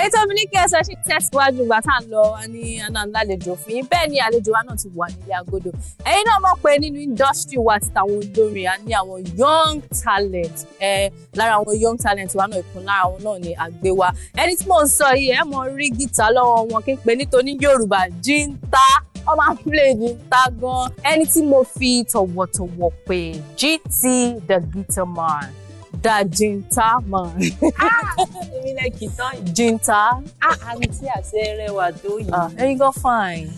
ètò mi ní kí ẹ sọ ṣe tẹ̀síwájú ìgbà tá à ń lọ ní àlejò fún yín bẹ́ẹ̀ ni àlejò wa náà ti wà nílé agodo ẹ̀yin náà mọ̀ pé nínú industry wa ti tàwọn olórin a ní àwọn young talent lára àwọn young talent wa náà ìkún lára wọn náà ni àgbéwá ẹni tí mò ń sọ yìí ẹ mọ rí gìtá lọ́wọ́ wọn kí n pè nítorí Yorùbá Jinta ọmọ play Jinta gan ẹni tí mo fi tọ̀wọ̀tọ̀wọ̀ pè GT the Guitar Man. Da Jinta man. Èmi like ìtàn Jinta. Àmì tí àṣẹ rẹwà tó yìí. Ẹ̀yin gan fine.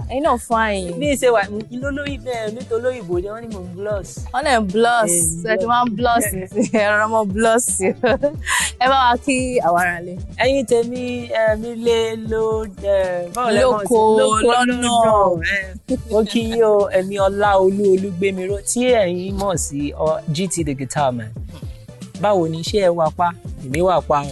Ẹ̀yin náà fine. Bí ṣe wà ní lólóyìn bẹ́ẹ̀ nítorí òyìnbó ni wọ́n ní mò ń gloss. Wọ́n lè gloss. Ẹ ti máa ń gloss ẹ̀rọ mọ́ gloss. Ẹ bá wa kí àwọn ará lé. Ẹ̀yin tèmi mi lé lóko lọ́nà. Mo kí yín o ẹ̀mí Ọláolú Olúgbémiró tí ẹ̀yin mọ̀ sí GT the Guitar Man. Báwo ni iṣẹ́ ẹ wà pa? Èmi wà pa.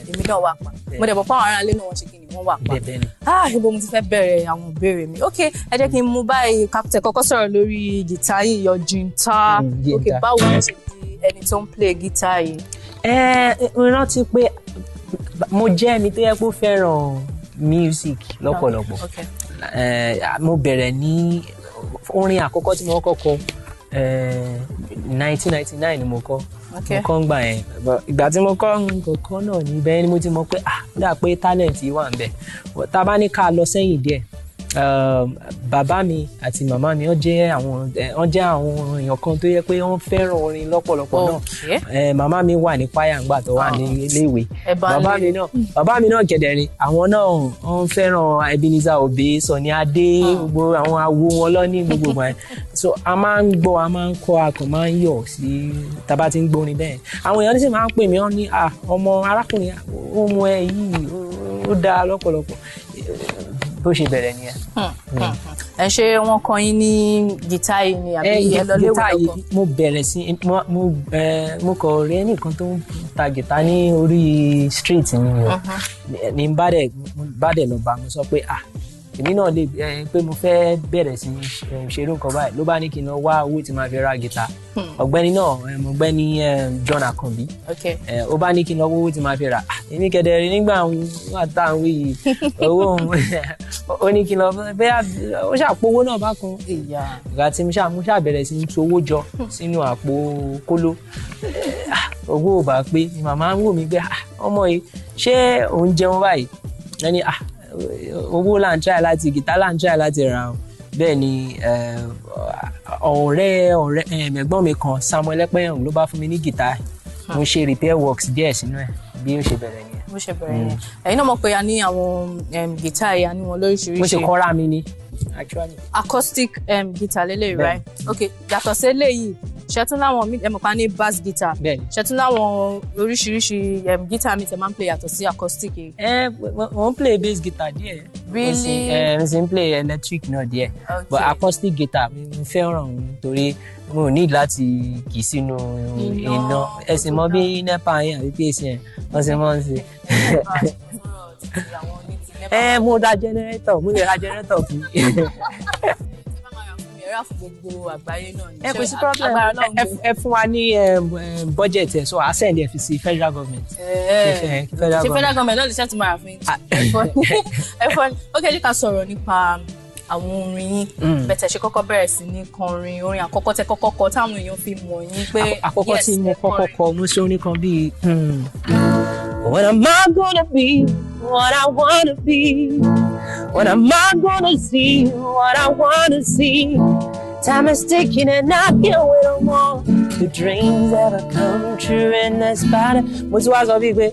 Èmi náà wà pa. Mo dẹ̀ bọ̀ pé àwọn ará ilé náà wọ́n ṣe kí ni wọ́n wà pa. Ibo mo ti fẹ́ bẹ̀rẹ̀ àwọn ìbéèrè mi. Ok, ẹ jẹ́ kí n mú báyìí Captain kọ́kọ́ sọ̀rọ̀ lórí gìtá yìí yọ Jinta. Ok, báwo ni ṣe di ẹni tó ń play gìtá yìí? Mo rántí pé mo jẹ́ ẹni tó yẹ kó fẹ́ràn music lọ́pọ̀lọpọ̀. Mo bẹ̀rẹ̀ ní orin àkọ́kọ́ tí mo kọ́kọ́ 1999 ni mo kọ́. Mo kọ́ ń gbà yẹn ìgbà tí mo kọ́ nǹkan náà níbẹ̀ ni mo ti mọ̀ pé dà pé talent yìí wà ń bẹ̀ tá a bá ní ká lọ sẹ́yìn díẹ̀ bàbá mi àti màmá mi wọ́n jẹ́ àwọn èèyàn kan tó yẹ pé wọ́n fẹ́ràn orin lọ́pọ̀lọpọ̀ náà màmá mi wà ní kwaya ńgbà tó wà ní iléèwé bàbá mi náà kẹ̀dẹ̀rẹ̀ àwọn náà wọ́n fẹ́ràn Ebenezer Obey Sunny Adé gbogbo àwọn awo wọn lọ ní gbogbo ìgbà yẹn so a máa ń gbọ́ a máa ń kọ́ a kàn máa ń yọ̀ sí tá bá ti ń gbórin bẹ́ẹ̀ àwọn èèyàn sì máa ń pè mí wọ́n ní ọmọ arákùnrin ohun ẹ yìí ó dáa lọ́pọ̀lọpọ̀ bó ṣe bẹ̀rẹ̀ nìyẹn. Ẹ ṣe wọn kọ́ yín ní gìtá yìí ni àbí ẹ lọ léwu lọ́kọ̀? Mo bẹ̀rẹ̀ sí mo kọ̀ rí ẹnìkan tó ń ta gìtá ní orí street ni ní bá dẹ̀ lọ bá mo sọ pé èmi náà lè pé mo fẹ́ bẹ̀rẹ̀ sí ṣerú nǹkan báyìí ló bá ní kí n lọ wá owó tí máa fi ra gìtá ọ̀gbẹ́ni náà ọ̀gbẹ́ni John Akanbi ó bá ní kí n lọ owó tí máa fi ra èmi kẹ̀dẹ̀ rí nígbà wà tá à ń wí owó ó ní kí n lọ bẹ́ẹ̀ ó ṣàpòwó náà bá kan ìgbà tí mo ṣàbẹ̀rẹ̀ sí tu owó jọ sínú àpò kóló owó ò bá pé ni màmá ń wò mí pé ọmọ yìí ṣé òun jẹun báyìí ẹni owó là ń try láti gìtá là ń try láti ra bẹ́ẹ̀ ni ọ̀rẹ́ ẹ̀gbọ́n mi kan Samuel Ẹpẹ́yàn ló bá fún mi ní gìtá mo ṣe repair works díẹ̀ sínú ẹ̀ bí ó ṣe bẹ̀rẹ̀ nìyẹn. Bó ṣe bẹ̀rẹ̀ nìyẹn ẹ̀yin náà mọ̀ pé a ní àwọn gìtá yìí a ní wọn lóríṣiríṣi. mo ṣe kọ́ra mi ni actually. Acoustic guitar lélẹ̀ right ok yàtọ̀ sí eléyìí ṣẹ́tún láwọn ẹ̀mọ̀pá ní bass guitar ṣẹ́tún láwọn oríṣiríṣi guitar mi tẹ̀ máa ń play yàtọ̀ sí acoustic yìí. wọ́n play bass guitar díẹ̀. Really? mo sì ń play electric náà díẹ̀ but acoustic guitar mi fẹ́ràn torí mo ní láti kì í sínú iná ẹ̀sìn mọ́ bí nepa yẹn àbí pèsè yẹn wọ́n sì máa ń ṣe. Mo ra generator mo lè ra generator fún fún gbogbo àgbáyé náà ni. Kò sí problem ẹ fún wa ní budget ẹ so I send ẹ fi sí federal government. ṣe federal government náà lè ṣe àtúmọ̀ àfin. ẹ̀fọ́ ok jẹ́ ká sọ̀rọ̀ nípa àwọn orin yín bẹ̀tẹ̀ ṣe kọ́kọ́ bẹ̀rẹ̀ sí ní kọrin orin àkọ́kọ́ tẹ kọ́kọ́ kọ táwọn èèyàn fi mọ̀ yín pé àkọ́kọ́ tí mo kọ́kọ́ kọ mo ṣe orin kan bíi When am I gonna be what I wanna be? When am I gonna see what I wanna see? Time is ticking and I can't wait no more. The dreams ever come true and that's about it. Mo ti wá sọ bíi pé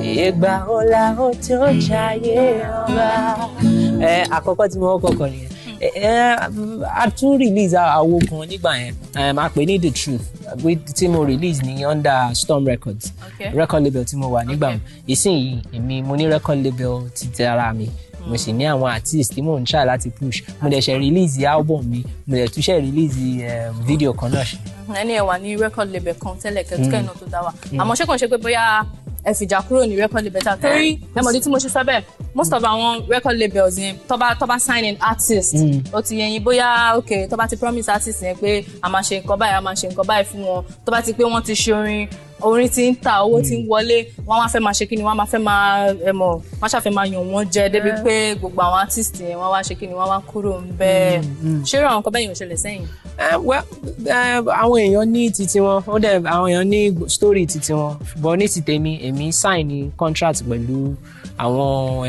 ìgbà ọ̀la ó tó jayé ọba. Àkọ́kọ́ tí mo kọ́kọ́ nìyẹn. A tún release àwo kan nígbà yẹn a pè ní The Truth tí mo release ní under Storm Records record label tí mo wà nígbà wọn ìsinyìí èmi mo ní record label ti ara mi mo sì ní àwọn artist tí mò ń try láti push mo dẹ̀ ṣe release album mi mo dẹ̀ tún ṣe release video kan náà ṣe. ẹni ẹ wà ní record label kan tẹ́lẹ̀ kẹ́tùkẹ́ náà tó dá wa àmọ́ ṣé kò ń ṣe pé bóyá ẹ fìjà kúrò ní record label ta torí ẹmọdé tí mo ṣe sọ bẹ́ẹ̀ most of àwọn record labels yẹn tó bá sign in artist ó ti yẹn bóyá ok tó bá ti promise artist yẹn pé a máa ṣe nǹkan báyìí a máa ṣe nǹkan báyìí fún wọn tó bá ti pé wọ́n ti ṣe orin orin ti ń ta owó ti ń wọlé wọ́n wá fẹ́ máa ṣe kí ni wọ́n máa fẹ́ máa wọ́n ṣàfẹ́ máa yàn wọ́n jẹ débi pé gbogbo àwọn artist yẹn wọ́n wá ṣe kí ni wọ́n wá kúrò ń bẹ́ẹ̀ ṣé irú àwọn nǹkan bẹ́ẹ̀ yẹn ò ṣẹlẹ̀ sẹ́yìn. àwọn èèyàn ní titi wọn ó dẹ̀ àwọn èèyàn ní story titi wọn ṣùgbọ́n ní ti tèmi èmi sign contract pẹ̀lú àwọn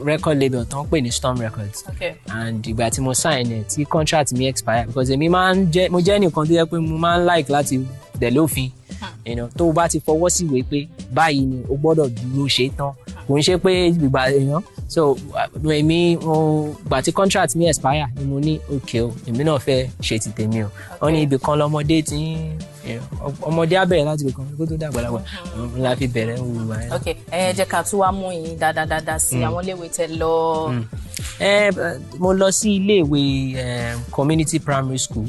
record label tó ń pè ní Storm Records. Okay. And ìgbà tí mo sign ẹ̀ tí contract mi expire because èmi mo jẹ́ nìkan tó yẹ pé mo máa ń like láti tẹ̀lé òfin tó o bá ti fọwọ́ sí ìwé pé báyìí ni o gbọ́dọ̀ dúró ṣe tán kò ń ṣe pé ìgbà èèyàn so èmi gbà tí contract mi expire ni mo ní okay o èmi náà fẹ́ ṣe ti tèmi o wọ́n ní ibì kan lọ́mọdé tí ọmọdé á bẹ̀rẹ̀ láti ibì kan kó tó dàgbà lágbà la fi bẹ̀rẹ̀ wùwà yẹn. ok ẹ jẹ́ ká tún wá mú yín dáadáa sí àwọn iléèwé tẹ́ lọ. mo lọ sí iléèwé community primary school.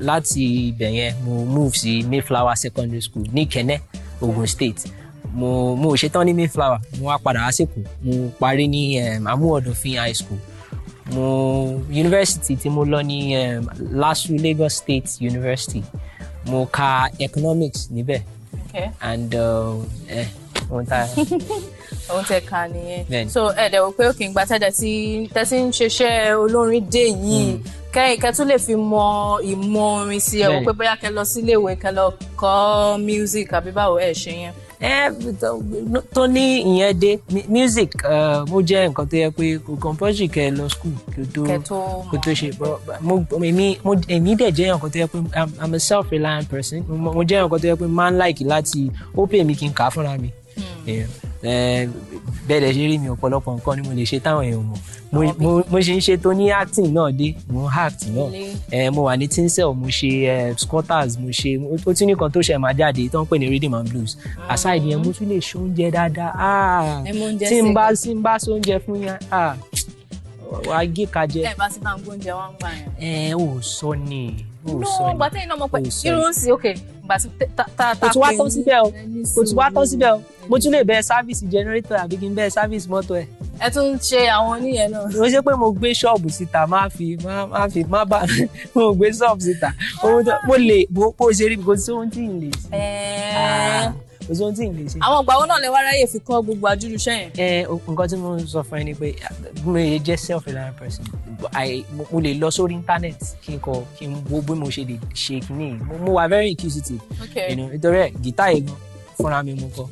Láti ibẹ̀ yẹn mo move sí Mayflower secondary school ní Kẹ́nẹ́ Ogun State mo ṣetán ní Mayflower mo wá padà àsìkò mo parí ní Amuodofin High School university tí mo lọ ní LASU Lagos State University mo ka economics níbẹ̀. Okay. And ohun tẹ ká nìyẹn so ẹ̀dẹ̀ wò pé òkè ìgbà tẹ́sí ń ṣiṣẹ́ olórin dé yìí kẹ́ tún lè fi mọ ìmọ̀ orin sí ẹ̀ wò pé bóyá kẹ́ lọ síléèwé kẹ́ lọ kọ́ music àbí báwo ẹ̀ ṣe yẹn. tó ní ìyẹn dé music mo jẹ́ nǹkan tó yẹ pé compulsory kẹ́ lọ school kó tó ṣe èmi dẹ̀ jẹ́ nǹkan tó yẹ pé I'm a self-reliant person mo jẹ́ nǹkan tó yẹ pé máa ń like láti ó pè mí kí n kà á fúnra mi. Bẹ́ẹ̀ dẹ̀ ṣe rí mi ọ̀pọ̀lọpọ̀ nǹkan ni mo lè ṣe táwọn èèyàn mọ̀ mo ṣe ń ṣe tó ní acting náà dé mo act náà mo wà ní tinsel mo ṣe squatters mo ṣe ó tún nìkan tó ṣe máa jáde tó ń pè ní rhythm and blues aside yẹn mo tún lè ṣe oúnjẹ dáadáa tí n bá ṣe oúnjẹ fún yẹn wàá gé ka jẹ. ẹ bá ti máa ń gbóúnjẹ wọn gbà yẹn. ò sọ ni gbàtẹ́ iná mọ̀ pé irun sí òkè gbà tí ta kò tún wá tán síbẹ̀ o mo tún lè bẹ sáfíìsì generator àbí kí n bẹ sáfíìsì mọ́tò ẹ̀. ẹ tún ṣe àwọn oníyẹn náà. mo ṣe pé mo gbé ṣọ́ọ̀bù síta má bá mo gbé ṣọ́ọ̀bù síta mo lè bó ṣe rí kò sí ohun tí n lè ṣe. kò sí ohun tí n lè ṣe. àwọn ìgbàwọ́ náà lè wá ráyè fi kọ́ gbogbo àjúrúṣẹ́ yẹn. nǹkan tí mo sọ fún ẹ ni pé mo lè jẹ́ self-reliant person mo lè lọ sórí internet kí n wo bí mo ṣe lè ṣe kíní mo wà very inquisitive nítorí ẹ̀ gìtá yìí gan fúnra mi mo kọ.